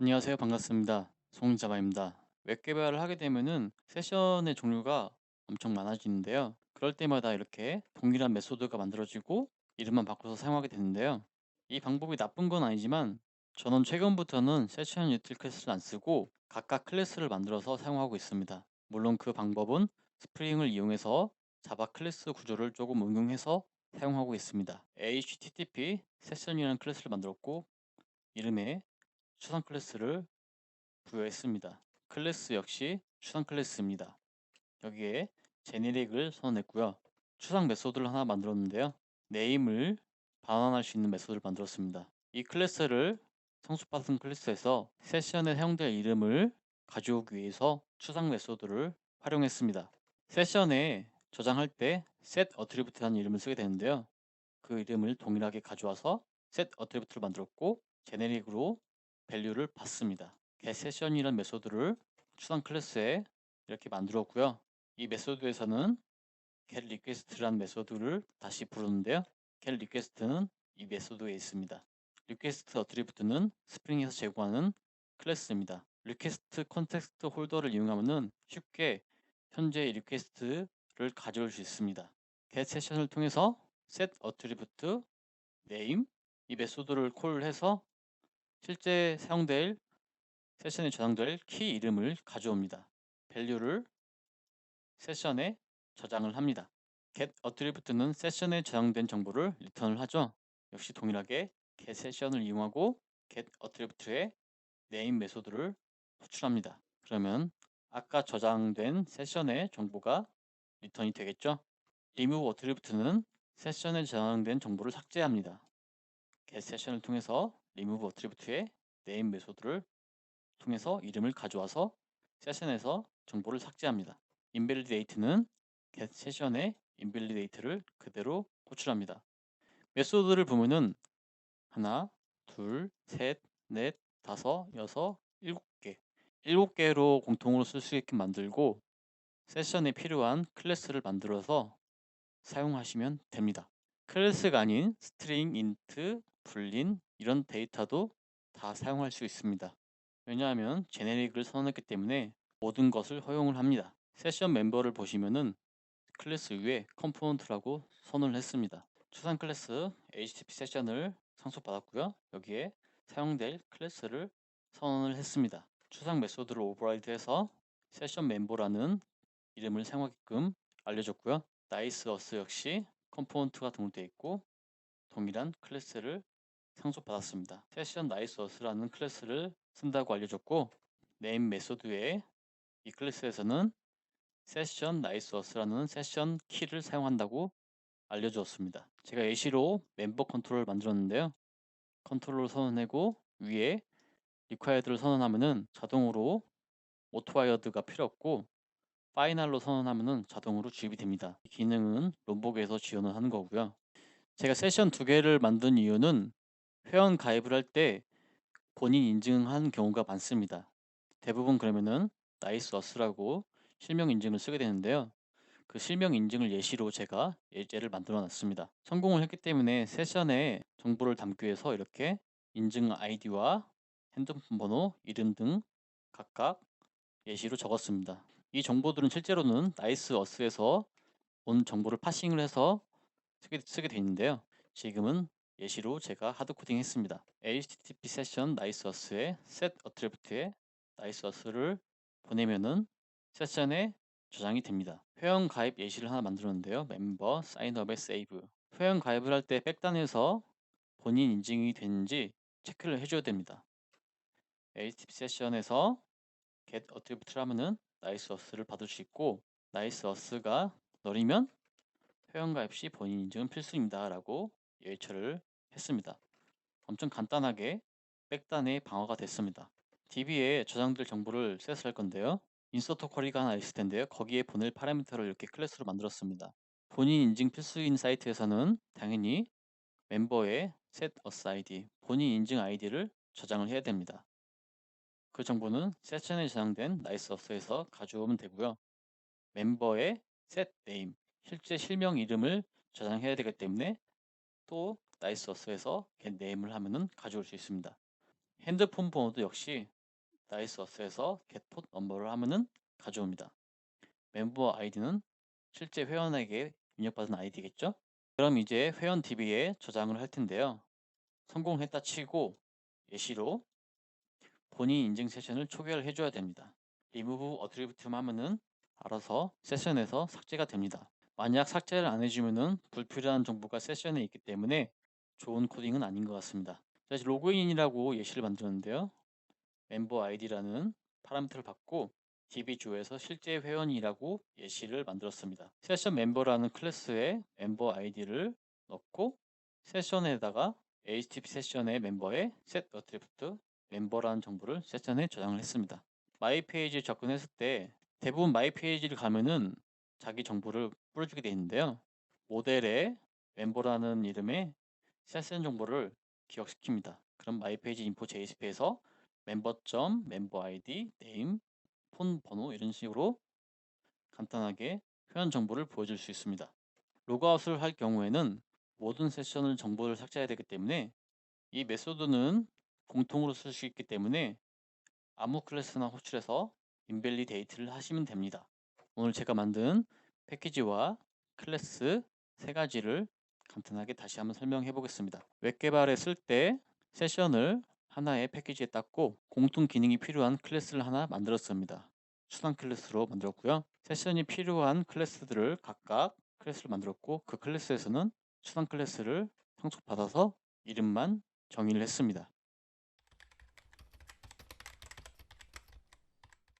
안녕하세요. 반갑습니다. 송자바입니다. 웹 개발을 하게 되면은 세션의 종류가 엄청 많아지는데요. 그럴 때마다 이렇게 동일한 메소드가 만들어지고 이름만 바꿔서 사용하게 되는데요. 이 방법이 나쁜 건 아니지만 저는 최근부터는 세션 유틸 클래스를 안 쓰고 각각 클래스를 만들어서 사용하고 있습니다. 물론 그 방법은 스프링을 이용해서 자바 클래스 구조를 조금 응용해서 사용하고 있습니다. HTTP 세션이라는 클래스를 만들었고 이름에 추상 클래스를 부여했습니다. 클래스 역시 추상 클래스입니다. 여기에 제네릭을 선언했고요. 추상 메소드를 하나 만들었는데요. 네임을 반환할 수 있는 메소드를 만들었습니다. 이 클래스를 성숙받은 클래스에서 세션에 사용될 이름을 가져오기 위해서 추상 메소드를 활용했습니다. 세션에 저장할 때 set attribute라는 이름을 쓰게 되는데요. 그 이름을 동일하게 가져와서 set attribute를 만들었고 제네릭으로 밸류를 받습니다. getSession이라는 메소드를 추상 클래스에 이렇게 만들었고요. 이 메소드에서는 getRequest라는 메소드를 다시 부르는데요. getRequest는 이 메소드에 있습니다. request attribute는 스프링에서 제공하는 클래스입니다. request 컨텍스트 홀더를 이용하면 쉽게 현재 리퀘스트를 가져올 수 있습니다. getSession을 통해서 set attribute name 이 메소드를 콜해서 실제 사용될 세션에 저장될 키 이름을 가져옵니다. 밸류를 세션에 저장을 합니다. get attribute는 세션에 저장된 정보를 리턴을 하죠. 역시 동일하게 get 세션을 이용하고 get attribute의 name 메소드를 호출합니다. 그러면 아까 저장된 세션의 정보가 리턴이 되겠죠. remove attribute는 세션에 저장된 정보를 삭제합니다. get 세션을 통해서 remove attribute의 name 메소드를 통해서 이름을 가져와서 세션에서 정보를 삭제합니다. invalidate는 get 세션의 invalidate를 그대로 호출합니다. 메소드를 보면은 하나, 둘, 셋, 넷, 다섯, 여섯, 일곱 개. 일곱 개로 공통으로 쓸 수 있게 만들고 세션에 필요한 클래스를 만들어서 사용하시면 됩니다. 클래스가 아닌 스트링, 인트, 불린 이런 데이터도 다 사용할 수 있습니다. 왜냐하면 제네릭을 선언했기 때문에 모든 것을 허용을 합니다. 세션 멤버를 보시면은 클래스 위에 컴포넌트라고 선언을 했습니다. 추상 클래스 HTTP 세션을 상속받았고요. 여기에 사용될 클래스를 선언을 했습니다. 추상 메소드를 오버라이드해서 세션 멤버라는 이름을 사용하게끔 알려줬고요. 나이스 어스 역시 컴포넌트가 등록되어 있고 동일한 클래스를 상속받았습니다. 세션 나이스 어스라는 클래스를 쓴다고 알려줬고 네임 메소드의 이 클래스에서는 세션 나이스 어스라는 세션 키를 사용한다고 알려주었습니다. 제가 예시로 멤버 컨트롤을 만들었는데요. 컨트롤을 선언하고 위에 required를 선언하면은 자동으로 auto-wired가 필요 없고 파이널로 선언하면은 자동으로 주입이 됩니다. 이 기능은 롬복에서 지원을 하는 거고요. 제가 세션 두 개를 만든 이유는 회원 가입을 할 때 본인 인증한 경우가 많습니다. 대부분 그러면은 나이스 어스라고 실명 인증을 쓰게 되는데요. 그 실명 인증을 예시로 제가 예제를 만들어 놨습니다. 성공을 했기 때문에 세션에 정보를 담기 위해서 이렇게 인증 아이디와 핸드폰 번호, 이름 등 각각 예시로 적었습니다. 이 정보들은 실제로는 나이스 어스에서 온 정보를 파싱을 해서 쓰게 되어 있는데요. 지금은 예시로 제가 하드코딩 했습니다. HTTP 세션 나이스 어스에 set attribute에 나이스 어스를 보내면은 세션에 저장이 됩니다. 회원 가입 예시를 하나 만들었는데요. 멤버 사인업에 세이브. 회원 가입을 할 때 백단에서 본인 인증이 됐는지 체크를 해줘야 됩니다. HTTP 세션에서 get attribute를 하면은 나이스 어스를 받을 수 있고 나이스 어스가 널이면 회원가입 시 본인 인증은 필수입니다 라고 예처를 했습니다. 엄청 간단하게 백단에 방어가 됐습니다. DB에 저장될 정보를 셋을 할 건데요. 인서터 쿼리가 하나 있을 텐데요. 거기에 보낼 파라미터를 이렇게 클래스로 만들었습니다. 본인 인증 필수인 사이트에서는 당연히 멤버의 set us id, 본인 인증 아이디를 저장을 해야 됩니다. 그 정보는 세션에 저장된 나이스 어스에서 가져오면 되고요. 멤버의 set name, 실제 실명 이름을 저장해야 되기 때문에 또 나이스 어스에서 get name을 하면은 가져올 수 있습니다. 핸드폰 번호도 역시 나이스어스에서 get 폰 넘버를 하면은 가져옵니다. 멤버 아이디는 실제 회원에게 입력받은 아이디겠죠? 그럼 이제 회원 DB에 저장을 할 텐데요. 성공했다 치고 예시로 본인 인증 세션을 초기화를 해줘야 됩니다. remove attribute 하면은 알아서 세션에서 삭제가 됩니다. 만약 삭제를 안 해주면은 불필요한 정보가 세션에 있기 때문에 좋은 코딩은 아닌 것 같습니다. 다시 로그인이라고 예시를 만들었는데요. 멤버 아이디라는 파라미터를 받고 DB주에서 실제 회원이라고 예시를 만들었습니다. 세션 멤버라는 클래스에 멤버 아이디를 넣고 세션에다가 HTTP 세션의 멤버에 set attribute 멤버라는 정보를 세션에 저장을 했습니다. 마이 페이지에 접근했을 때 대부분 마이 페이지를 가면은 자기 정보를 뿌려주게 되어 있는데요. 모델에 멤버라는 이름의 세션 정보를 기억시킵니다. 그럼 마이 페이지 인포 JSP에서 멤버 아이디, 네임, 폰 번호 이런 식으로 간단하게 회원 정보를 보여줄 수 있습니다. 로그아웃을 할 경우에는 모든 세션을 정보를 삭제해야 되기 때문에 이 메소드는 공통으로 쓸 수 있기 때문에 아무 클래스나 호출해서 인밸리데이트를 하시면 됩니다. 오늘 제가 만든 패키지와 클래스 세 가지를 간단하게 다시 한번 설명해 보겠습니다. 웹 개발에 쓸 때 세션을 하나의 패키지에 땄고 공통 기능이 필요한 클래스를 하나 만들었습니다. 수단 클래스로 만들었고요. 세션이 필요한 클래스들을 각각 클래스를 만들었고 그 클래스에서는 수단 클래스를 상속받아서 이름만 정의를 했습니다.